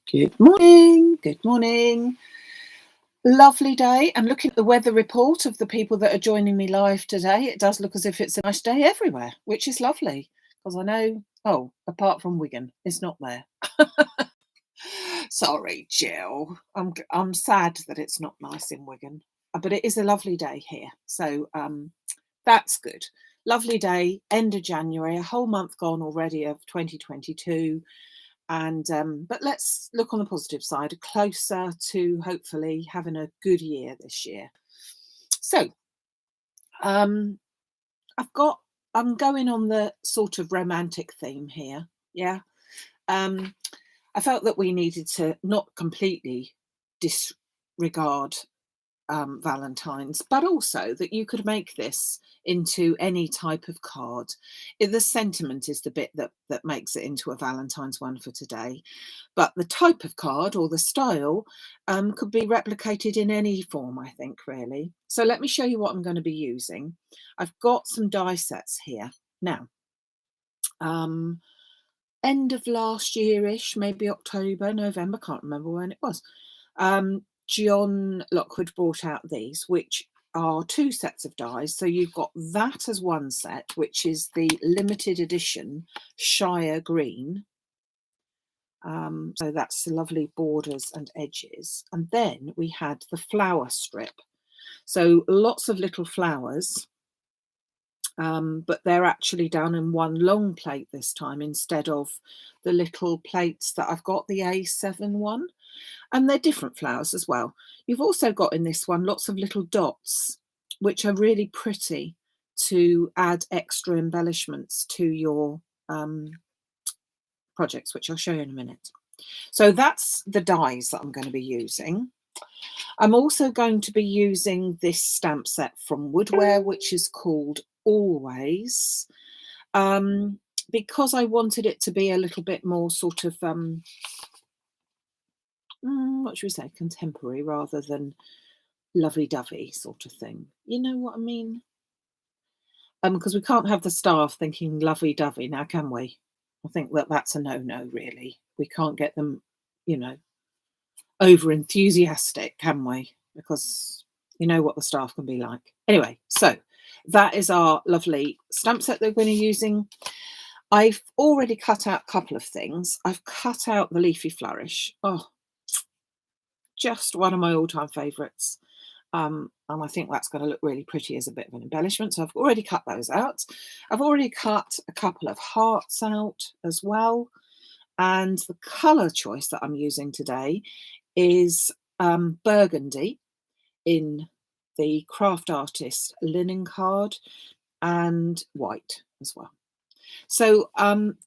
Good morning. Good morning. Lovely day. I'm looking at the weather report of the people that are joining me live today. It does look as if it's a nice day everywhere, which is lovely because I know, apart from Wigan, it's not there. Sorry, Jill. I'm sad that it's not nice in Wigan, but it is a lovely day here. So that's good. Lovely day, end of January, a whole month gone already of 2022. And but let's look on the positive side, closer to hopefully having a good year this year. So I'm going on the sort of romantic theme here. Yeah. I felt that we needed to not completely disregard Valentine's, but also that you could make this into any type of card. The sentiment is the bit that makes it into a Valentine's one for today, but the type of card or the style could be replicated in any form, I think, really. So let me show you what I'm going to be using. I've got some die sets here now. End of last year-ish, maybe October, November, can't remember when it was. John Lockwood brought out these, which are two sets of dies. So you've got that as one set, which is the limited edition Shiregreen. So that's the lovely borders and edges. And then we had the flower strip. So lots of little flowers, but they're actually done in one long plate this time instead of the little plates that I've got, the A7 one. And they're different flowers as well. You've also got in this one lots of little dots, which are really pretty to add extra embellishments to your projects, which I'll show you in a minute. So that's the dies that I'm going to be using. I'm also going to be using this stamp set from Woodware, which is called Always, because I wanted it to be a little bit more sort of what should we say, contemporary rather than lovey-dovey sort of thing. You know what I mean? Because we can't have the staff thinking lovey-dovey now, can we? I think that that's a no-no, really. We can't get them, over enthusiastic, can we? Because you know what the staff can be like. Anyway, so that is our lovely stamp set that we're going to be using. I've already cut out a couple of things. I've cut out the Leafy Flourish. Oh, just one of my all-time favourites. And I think that's going to look really pretty as a bit of an embellishment. So I've already cut those out. I've already cut a couple of hearts out as well. And the colour choice that I'm using today is burgundy in the Craft Artist linen card and white as well. So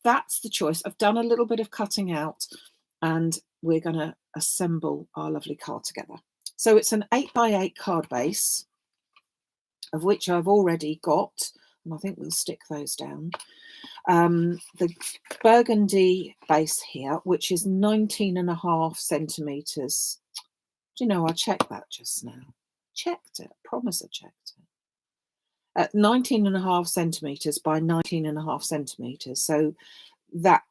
that's the choice. I've done a little bit of cutting out and we're going to assemble our lovely card together. So it's an 8x8 card base, of which I've already got, and I think we'll stick those down. The burgundy base here, which is 19.5 centimetres. Do you know, I checked that just now. Checked it, I promise I checked it. At 19.5 centimetres by 19.5 centimetres. So that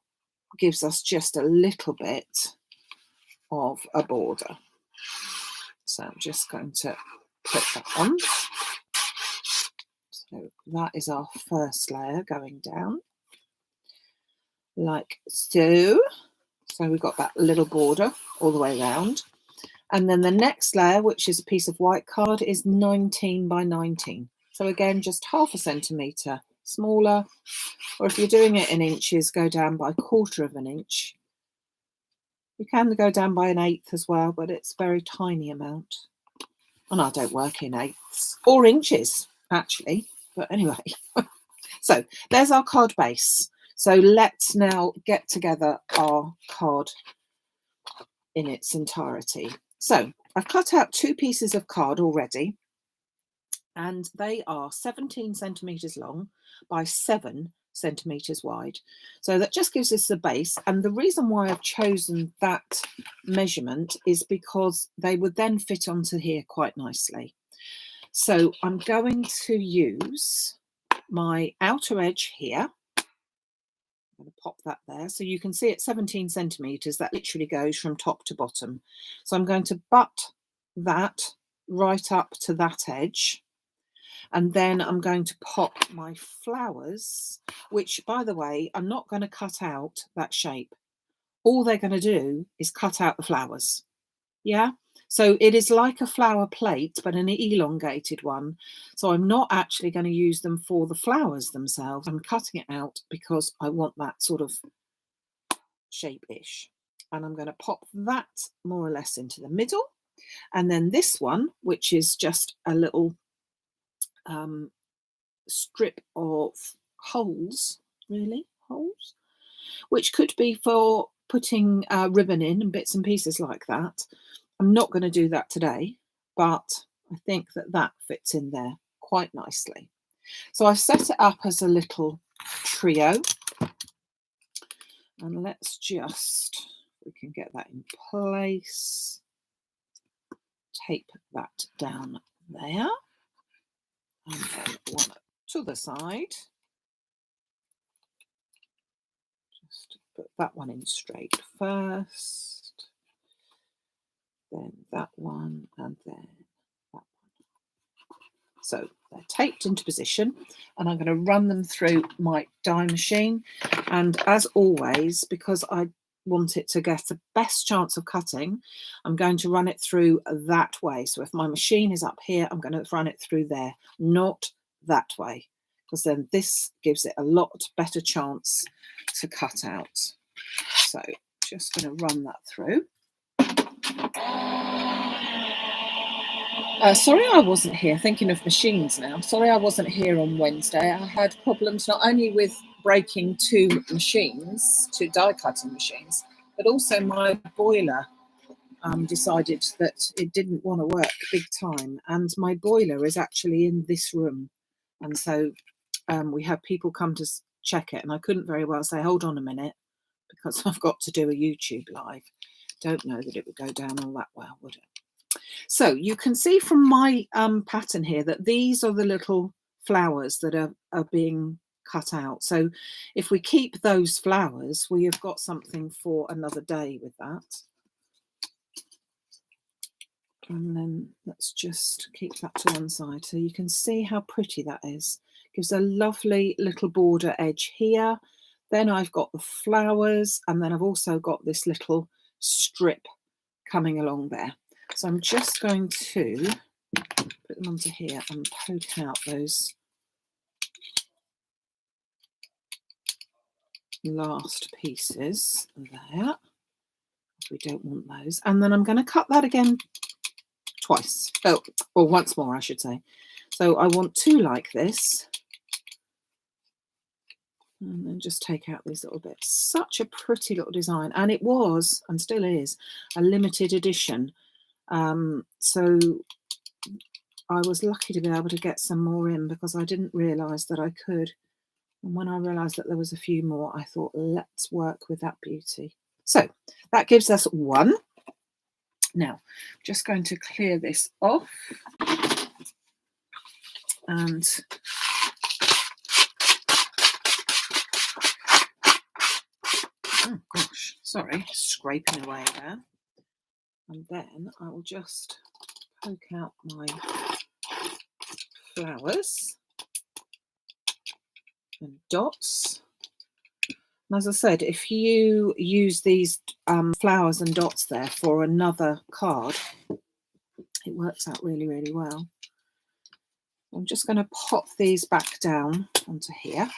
gives us just a little bit of a border. So I'm just going to put that on. So that is our first layer going down, like so. So we've got that little border all the way around. And then the next layer, which is a piece of white card, is 19 by 19. So again, just 0.5 centimetre smaller. Or if you're doing it in inches, go down by 1/4 inch. You can go down by 1/8 as well, but it's a very tiny amount. And I don't work in eighths or inches, actually. But anyway, so there's our card base. So let's now get together our card in its entirety. So I've cut out 2 pieces of card already, and they are 17 centimetres long by 7 centimetres wide. So that just gives us the base. And the reason why I've chosen that measurement is because they would then fit onto here quite nicely. So I'm going to use my outer edge here, I'm going to pop that there. So you can see it's 17 centimetres. That literally goes from top to bottom. So I'm going to butt that right up to that edge. And then I'm going to pop my flowers, which, by the way, I'm not going to cut out that shape. All they're going to do is cut out the flowers. Yeah. So it is like a flower plate, but an elongated one. So I'm not actually going to use them for the flowers themselves. I'm cutting it out because I want that sort of shape-ish. And I'm going to pop that more or less into the middle. And then this one, which is just a little strip of holes, which could be for putting ribbon in and bits and pieces like that. I'm not going to do that today, but I think that that fits in there quite nicely. So I've set it up as a little trio, and let's just, we can get that in place, tape that down there, and then one to the side. Just put that one in straight first, then that one, and then that one. So they're taped into position, and I'm going to run them through my die machine. And as always, because I want it to get the best chance of cutting, I'm going to run it through that way. So if my machine is up here, I'm going to run it through there, not that way, because then this gives it a lot better chance to cut out. So just going to run that through. Sorry I wasn't here, thinking of machines now. Sorry I wasn't here on Wednesday. I had problems not only with breaking two machines, two die cutting machines, but also my boiler decided that it didn't want to work big time. And my boiler is actually in this room. And so we had people come to check it, and I couldn't very well say, hold on a minute, because I've got to do a YouTube live. Don't know that it would go down all that well, would it? So you can see from my pattern here that these are the little flowers that are being cut out. So if we keep those flowers, we have got something for another day with that. And then let's just keep that to one side so you can see how pretty that is. Gives a lovely little border edge here. Then I've got the flowers, and then I've also got this little strip coming along there. So I'm just going to put them onto here and poke out those last pieces there. We don't want those. And then I'm going to cut that again twice. Oh, or once more, I should say. So I want two like this. And then just take out these little bits. Such a pretty little design. And it was, and still is, a limited edition. So I was lucky to be able to get some more in, because I didn't realise that I could. And when I realised that there was a few more, I thought, let's work with that beauty. So that gives us one. Now, I'm just going to clear this off. And oh gosh, sorry, scraping away there. And then I will just poke out my flowers and dots. And as I said, if you use these flowers and dots there for another card, it works out really, really well. I'm just going to pop these back down onto here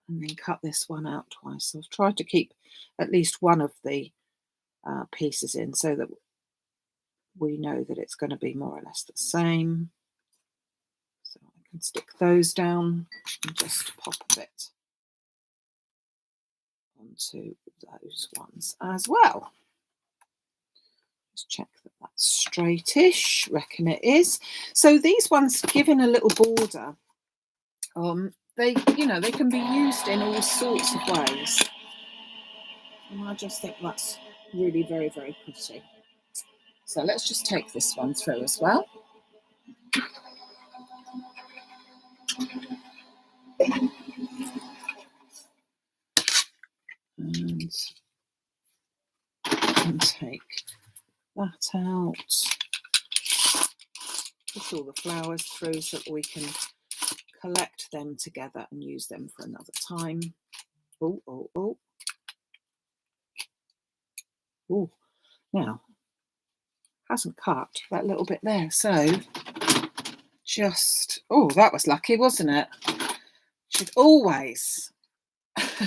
and then cut this one out twice. So I've tried to keep at least one of the pieces in so that we know that it's going to be more or less the same. So I can stick those down and just pop a bit onto those ones as well. Just check that that's straightish. Reckon it is. So these ones, given a little border, they can be used in all sorts of ways. And I just think that's really very, very pretty. So let's just take this one through as well. and take that out. Put all the flowers through so that we can collect them together and use them for another time. Oh, oh, oh. Oh, now, hasn't cut that little bit there. So just, oh, that was lucky, wasn't it? Should always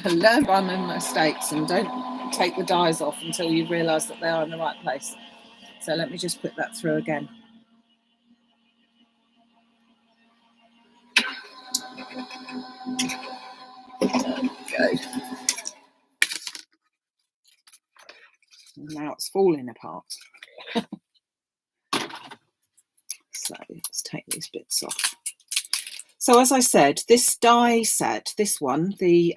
learn by my mistakes and don't take the dies off until you realise that they are in the right place. So let me just put that through again. There we go. Now it's falling apart. So let's take these bits off. So as I said, this die set, this one, the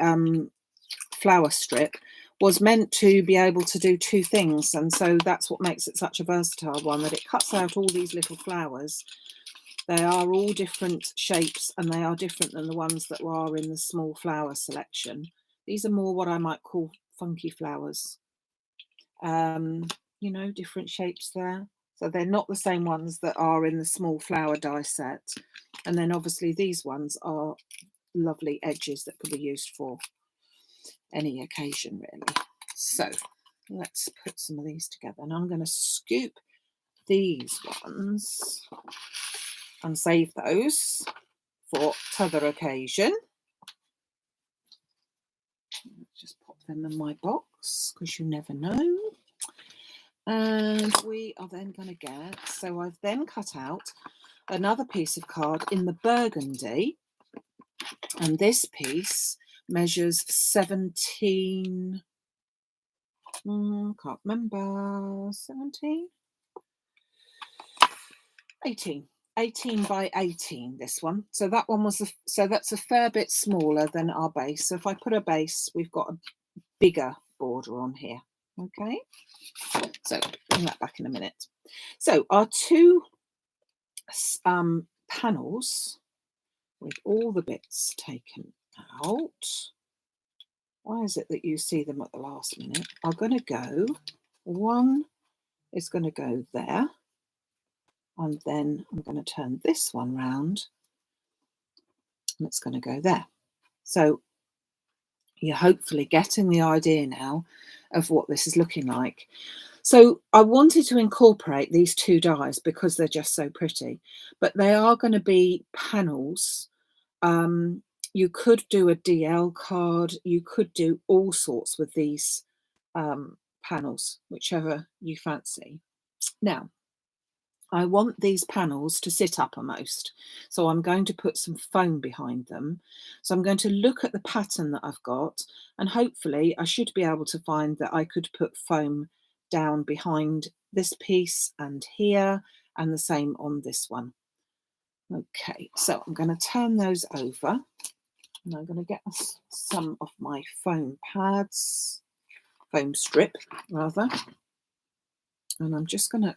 flower strip, was meant to be able to do two things. And so that's what makes it such a versatile one, that it cuts out all these little flowers. They are all different shapes and they are different than the ones that are in the small flower selection. These are more what I might call funky flowers. You know, different shapes there. So they're not the same ones that are in the small flower die set. And then obviously these ones are lovely edges that could be used for any occasion really. So let's put some of these together, and I'm going to scoop these ones and save those for t'other occasion. Just pop them in my box because you never know. And we are then going to get, so I've then cut out another piece of card in the burgundy, and this piece measures 17, can't remember, 17? 18 by 18, this one. So that one was, so that's a fair bit smaller than our base. So if I put a base, we've got a bigger border on here. Okay, so bring that back in a minute. So our two panels with all the bits taken out. Why is it that you see them at the last minute? Are going to go, one is going to go there, and then I'm going to turn this one round and it's going to go there. So you're hopefully getting the idea now of what this is looking like. So I wanted to incorporate these two dies because they're just so pretty, but they are going to be panels. You could do a DL card, you could do all sorts with these panels, whichever you fancy. Now, I want these panels to sit uppermost, so I'm going to put some foam behind them. So I'm going to look at the pattern that I've got, and hopefully I should be able to find that I could put foam down behind this piece and here, and the same on this one. Okay, so I'm going to turn those over, and I'm going to get some of my foam pads, foam strip rather, and I'm just going to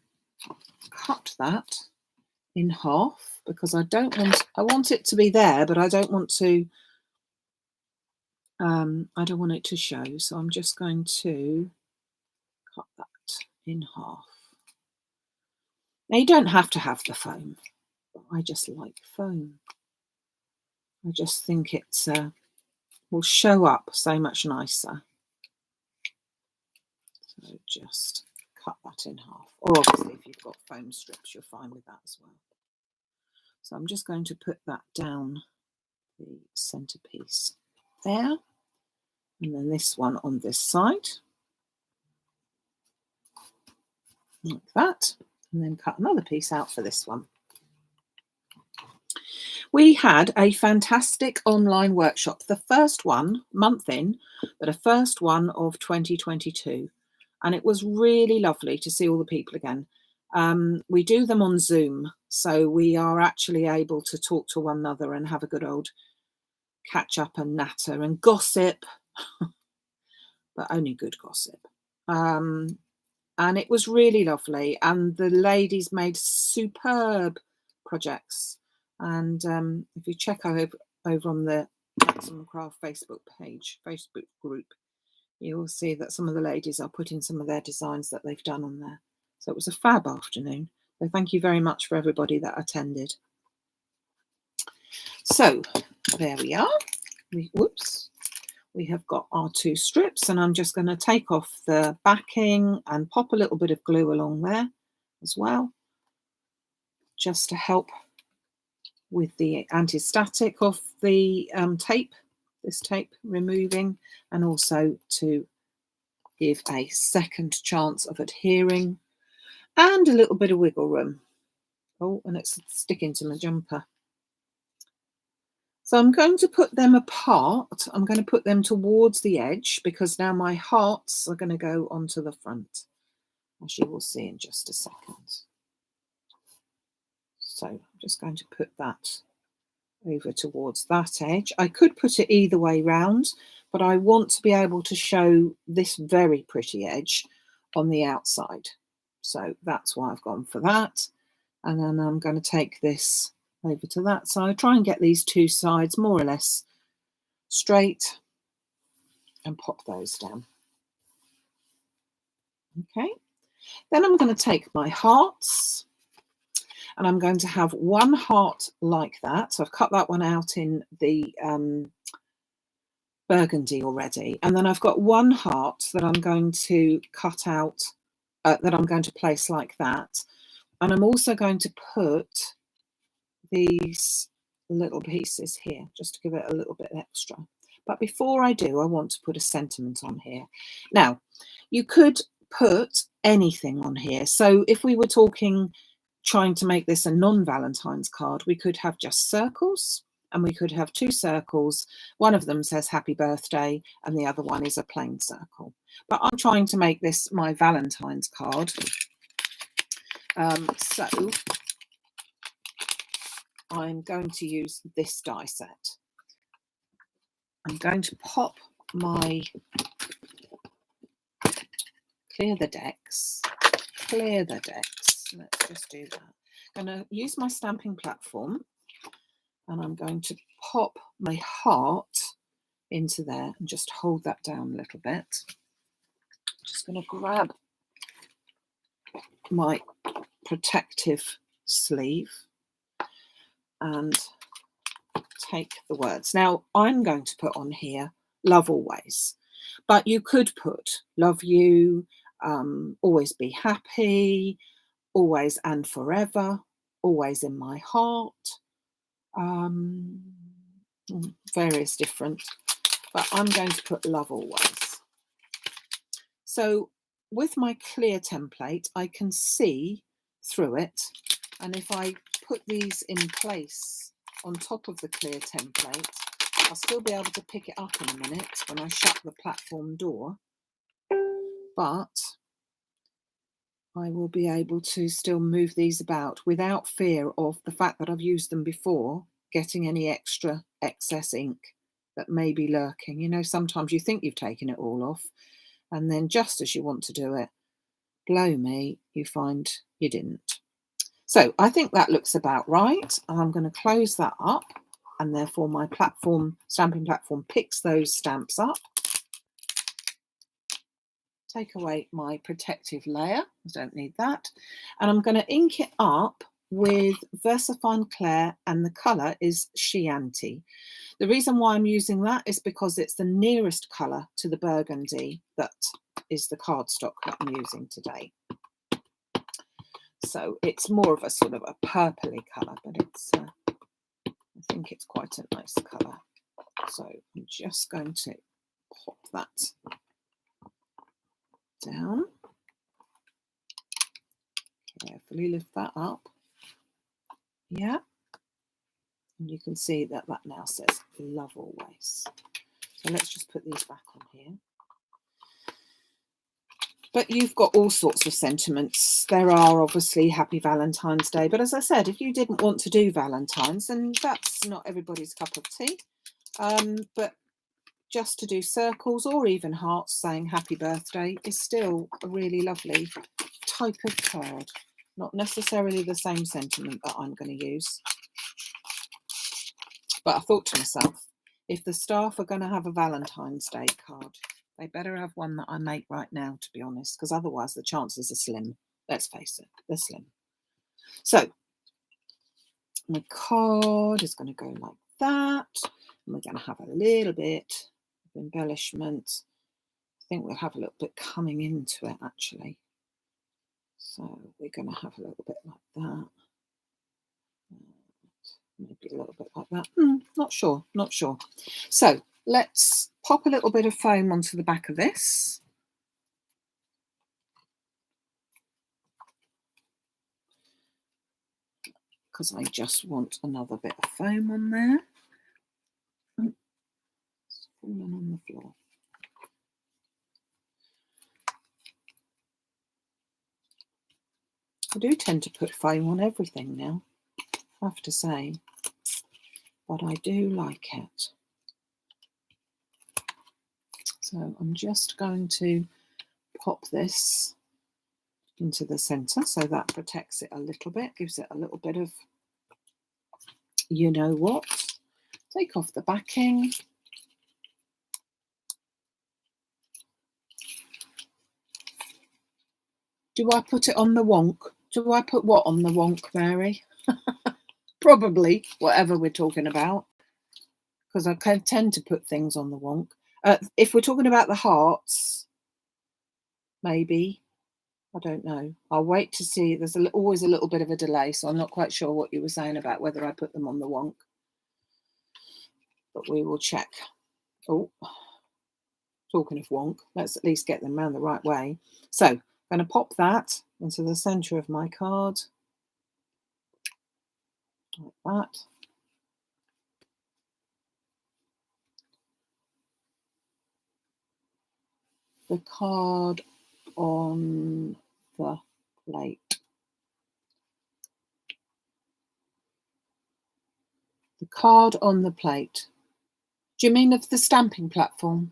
cut that in half because I want it to be there, but I don't want it to show. So I'm just going to cut that in half. Now you don't have to have the foam, but I just like foam. I just think it will show up so much nicer. So just cut that in half, or obviously if you've got foam strips, you're fine with that as well. So I'm just going to put that down the centerpiece there, and then this one on this side, like that, and then cut another piece out for this one. We had a fantastic online workshop, the first one, month in, but a first one of 2022. And it was really lovely to see all the people again. We do them on Zoom, so we are actually able to talk to one another and have a good old catch up and natter and gossip, but only good gossip. And it was really lovely. And the ladies made superb projects. And if you check over on the Arts and Craft Facebook page, Facebook group, you will see that some of the ladies are putting some of their designs that they've done on there. So it was a fab afternoon. So thank you very much for everybody that attended. So there we are. We have got our 2 strips, and I'm just going to take off the backing and pop a little bit of glue along there as well, just to help with the anti-static of the tape, this tape removing, and also to give a second chance of adhering and a little bit of wiggle room. Oh, and it's sticking to my jumper. So I'm going to put them apart. I'm going to put them towards the edge because now my hearts are going to go onto the front, as you will see in just a second. So I'm just going to put that over towards that edge. I could put it either way round, but I want to be able to show this very pretty edge on the outside. So that's why I've gone for that. And then I'm going to take this over to that side, try and get these 2 sides more or less straight and pop those down. Okay, then I'm going to take my hearts and I'm going to have 1 heart like that. So I've cut that one out in the burgundy already, and then I've got 1 heart that I'm going to cut out, that I'm going to place like that, and I'm also going to put these little pieces here just to give it a little bit extra. But before I do, I want to put a sentiment on here. Now, you could put anything on here. So if we were trying to make this a non-Valentine's card, we could have just circles, and we could have 2 circles. One of them says happy birthday and the other one is a plain circle. But I'm trying to make this my Valentine's card. So I'm going to use this die set. I'm going to pop my clear the decks. Let's just do that. I'm going to use my stamping platform, and I'm going to pop my heart into there and just hold that down a little bit. Just going to grab my protective sleeve and take the words. Now I'm going to put on here love always, but you could put love you, always be happy, always and forever, always in my heart, various different, but I'm going to put love always. So with my clear template, I can see through it, and if I put these in place on top of the clear template, I'll still be able to pick it up in a minute when I shut the platform door, but I will be able to still move these about without fear of the fact that I've used them before getting any extra excess ink that may be lurking. You know, sometimes you think you've taken it all off, and then just as you want to do it, blow me, you find you didn't. So I think that looks about right. I'm going to close that up, and therefore my stamping platform picks those stamps up. Take away my protective layer, I don't need that. And I'm going to ink it up with VersaFine Clair, and the colour is Chianti. The reason why I'm using that is because it's the nearest colour to the burgundy that is the cardstock that I'm using today. So it's more of a sort of a purpley colour, but it's I think it's quite a nice colour. So I'm just going to pop that down. Carefully lift that up. Yeah. And you can see that that now says love always. So let's just put these back on here. But you've got all sorts of sentiments. There are obviously Happy Valentine's Day. But as I said, if you didn't want to do Valentine's, then that's not everybody's cup of tea. But just to do circles or even hearts saying happy birthday is still a really lovely type of card. Not necessarily the same sentiment that I'm going to use. But I thought to myself, if the staff are going to have a Valentine's Day card, They better have one that I make right now, to be honest, because otherwise the chances are slim. Let's face it, they're slim. So my card is going to go like that. And we're going to have a little bit of embellishment. I think we'll have a little bit coming into it, actually. So we're going to have a little bit like that. Maybe a little bit like that. Not sure. So let's pop a little bit of foam onto the back of this. Because I just want another bit of foam on there. It's fallen on the floor. I do tend to put foam on everything now, I have to say, but I do like it. So I'm just going to pop this into the centre so that protects it a little bit, gives it a little bit of, you know what. Take off the backing. Do I put it on the wonk? Do I put what on the wonk, Mary? Probably whatever we're talking about, because I can tend to put things on the wonk. If we're talking about the hearts, maybe. I don't know. I'll wait to see. There's always a little bit of a delay, so I'm not quite sure what you were saying about whether I put them on the wonk. But we will check. Oh, talking of wonk, let's at least get them around the right way. So I'm going to pop that into the centre of my card. Like that. The card on the plate. The card on the plate. Do you mean of the stamping platform?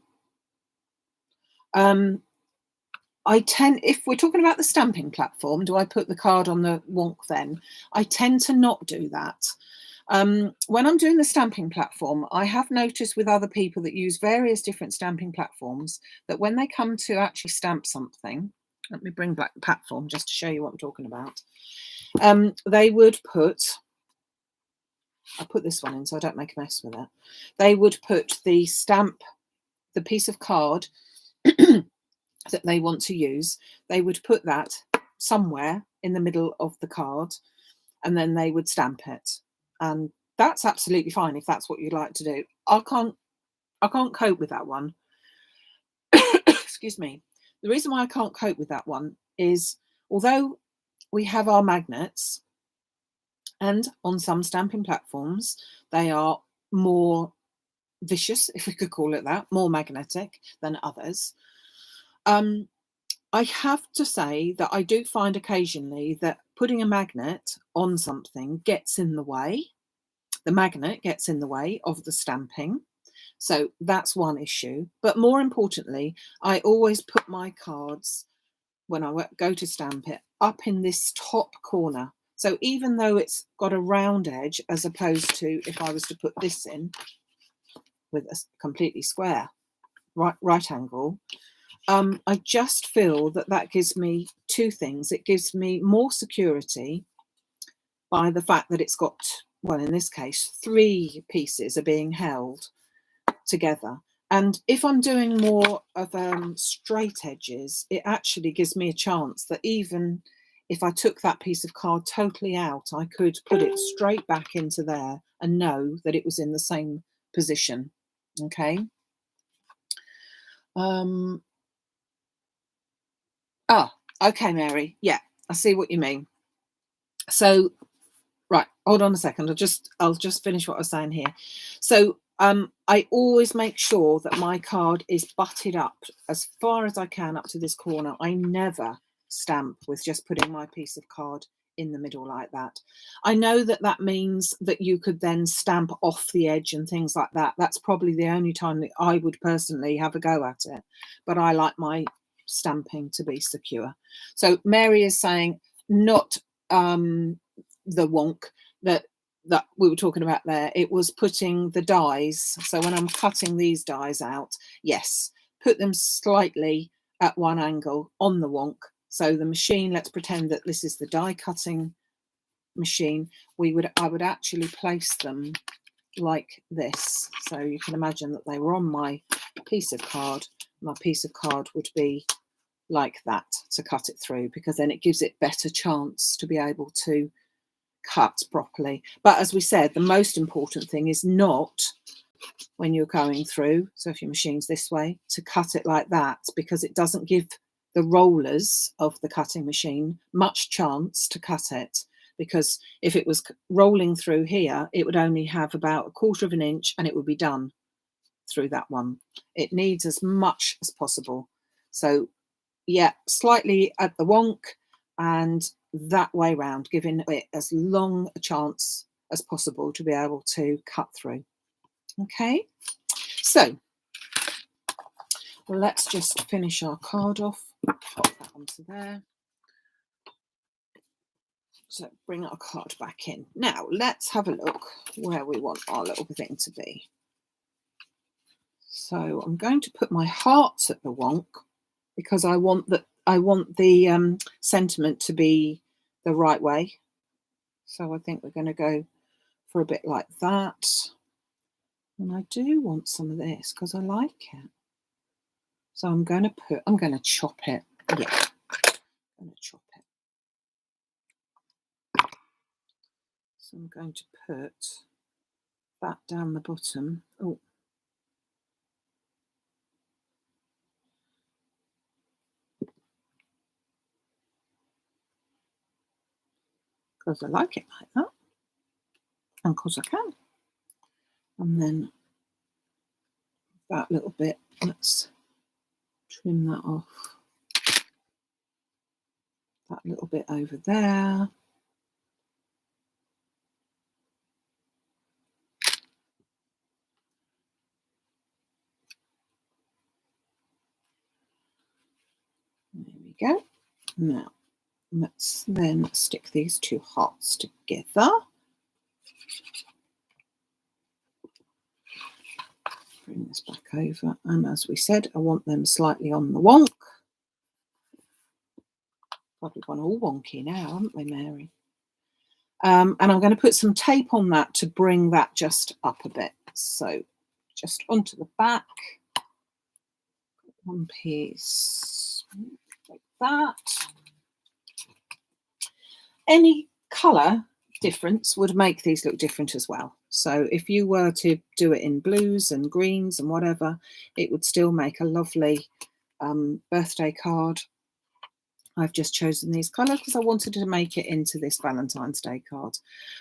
If we're talking about the stamping platform, do I put the card on the wonk then? I tend to not do that. When I'm doing the stamping platform, I have noticed with other people that use various different stamping platforms that when they come to actually stamp something, let me bring back the platform just to show you what I'm talking about. They would put, I'll put this one in so I don't make a mess with it. They would put the stamp, the piece of card that they want to use, they would put that somewhere in the middle of the card and then they would stamp it. And that's absolutely fine if that's what you'd like to do. I can't cope with that one. Excuse me. The reason why I can't cope with that one is, although we have our magnets, and on some stamping platforms they are more vicious, if we could call it that, more magnetic than others. I have to say that I do find occasionally that putting a magnet on something gets in the way. The magnet gets in the way of the stamping. So that's one issue. But more importantly, I always put my cards, when I go to stamp it, up in this top corner. So even though it's got a round edge, as opposed to if I was to put this in with a completely square right angle, I just feel that that gives me two things. It gives me more security by the fact that it's got, well, in this case, 3 pieces are being held together. And if I'm doing more of straight edges, it actually gives me a chance that even if I took that piece of card totally out, I could put it straight back into there and know that it was in the same position. Okay. Okay, Mary. Yeah, I see what you mean. So, right, hold on a second. I'll just finish what I was saying here. So, I always make sure that my card is butted up as far as I can up to this corner. I never stamp with just putting my piece of card in the middle like that. I know that that means that you could then stamp off the edge and things like that. That's probably the only time that I would personally have a go at it. But I like my stamping to be secure. So Mary is saying not the wonk that we were talking about there. It was putting the dies. So when I'm cutting these dies out, yes, put them slightly at one angle on the wonk. So the machine, let's pretend that this is the die cutting machine. I would actually place them like this. So you can imagine that they were on my piece of card. My piece of card would be like that to cut it through, because then it gives it better chance to be able to cut properly. But as we said, the most important thing is not, when you're going through, so if your machine's this way, to cut it like that, because it doesn't give the rollers of the cutting machine much chance to cut it. Because if it was rolling through here, it would only have about 1/4 of an inch and it would be done through that one. It needs as much as possible. So yeah, slightly at the wonk and that way round, giving it as long a chance as possible to be able to cut through. Okay, so let's just finish our card off. Pop that onto there. So bring our card back in. Now let's have a look where we want our little thing to be. So I'm going to put my hearts at the wonk, because I want the sentiment to be the right way. So I think we're going to go for a bit like that. And I do want some of this because I like it. So I'm going to chop it. Yeah, I'm going to chop it. So I'm going to put that down the bottom. Oh. Because I like it like that. And because I can. And then that little bit, let's trim that off. That little bit over there. There we go. Now, let's then stick these two hearts together. Bring this back over. And as we said, I want them slightly on the wonk. God, we've gone all wonky now, haven't we, Mary? And I'm going to put some tape on that to bring that just up a bit. So just onto the back. One piece like that. Any colour difference would make these look different as well. So if you were to do it in blues and greens and whatever, it would still make a lovely birthday card. I've just chosen these colours because I wanted to make it into this Valentine's Day card,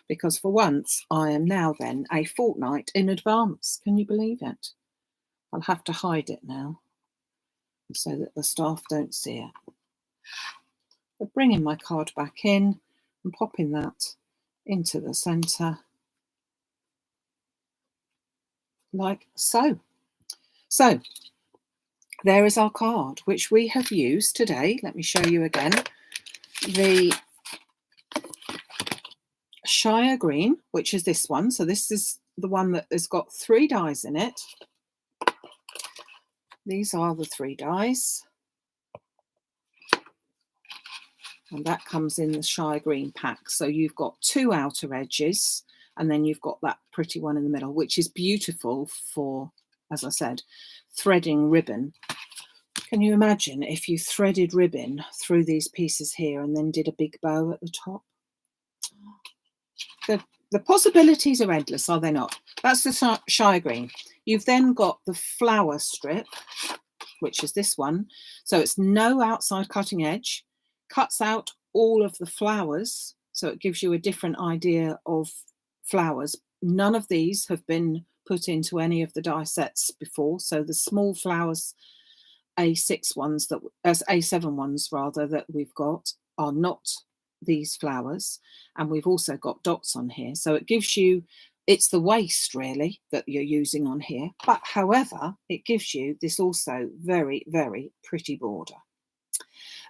because for once I am now then a fortnight in advance. Can you believe it? I'll have to hide it now so that the staff don't see it. But bringing my card back in and popping that into the centre like so. So there is our card, which we have used today. Let me show you again. The Shiregreen, which is this one. So this is the one that has got 3 dies in it. These are the 3 dies. And that comes in the Shiregreen pack. So you've got 2 outer edges, and then you've got that pretty one in the middle, which is beautiful for, as I said, threading ribbon. Can you imagine if you threaded ribbon through these pieces here and then did a big bow at the top? The possibilities are endless, are they not? That's the Shiregreen. You've then got the flower strip, which is this one. So it's no outside cutting edge, cuts out all of the flowers. So it gives you a different idea of flowers. None of these have been put into any of the die sets before. So the small flowers, A6 ones, that as A7 ones rather, that we've got are not these flowers. And we've also got dots on here. So it gives you, it's the waist really that you're using on here. But however, it gives you this also very, very pretty border.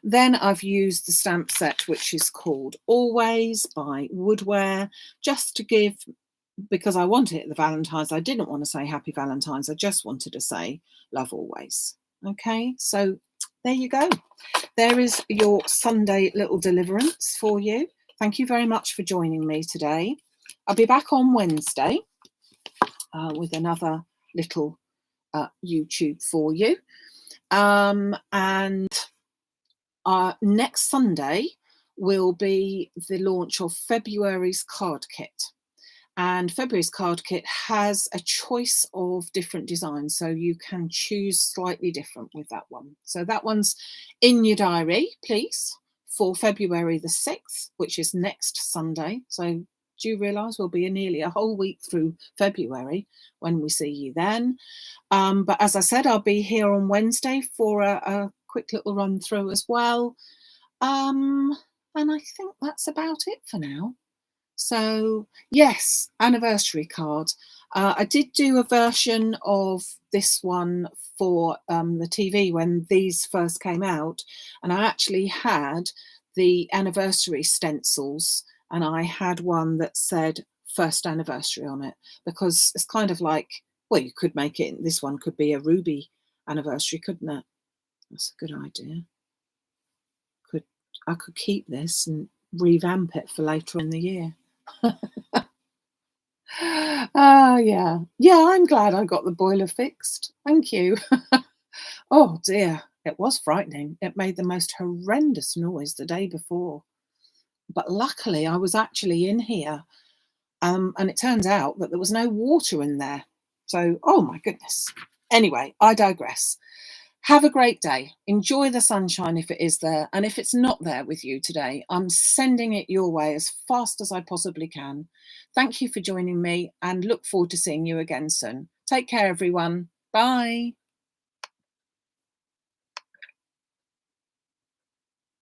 Then I've used the stamp set, which is called Always by Woodware, just to give, because I wanted it at the Valentine's. I didn't want to say Happy Valentine's. I just wanted to say Love Always. Okay, so there you go. There is your Sunday little deliverance for you. Thank you very much for joining me today. I'll be back on Wednesday with another little YouTube for you. And next Sunday will be the launch of February's card kit. And February's card kit has a choice of different designs, so you can choose slightly different with that one. So that one's in your diary, please, for February the 6th, which is next Sunday. So do you realise we'll be nearly a whole week through February when we see you then. But as I said, I'll be here on Wednesday for a quick little run through as well. And I think that's about it for now. So yes, anniversary card. I did do a version of this one for the TV when these first came out, and I actually had the anniversary stencils, and I had one that said first anniversary on it, because it's kind of like, well, you could make it, this one could be a ruby anniversary, couldn't it? That's a good idea. I could keep this and revamp it for later in the year. Yeah. Yeah, I'm glad I got the boiler fixed. Thank you. Oh dear, it was frightening. It made the most horrendous noise the day before. But luckily I was actually in here, and it turns out that there was no water in there. So, oh my goodness. Anyway, I digress. Have a great day. Enjoy the sunshine if it is there. And if it's not there with you today, I'm sending it your way as fast as I possibly can. Thank you for joining me and look forward to seeing you again soon. Take care, everyone. Bye.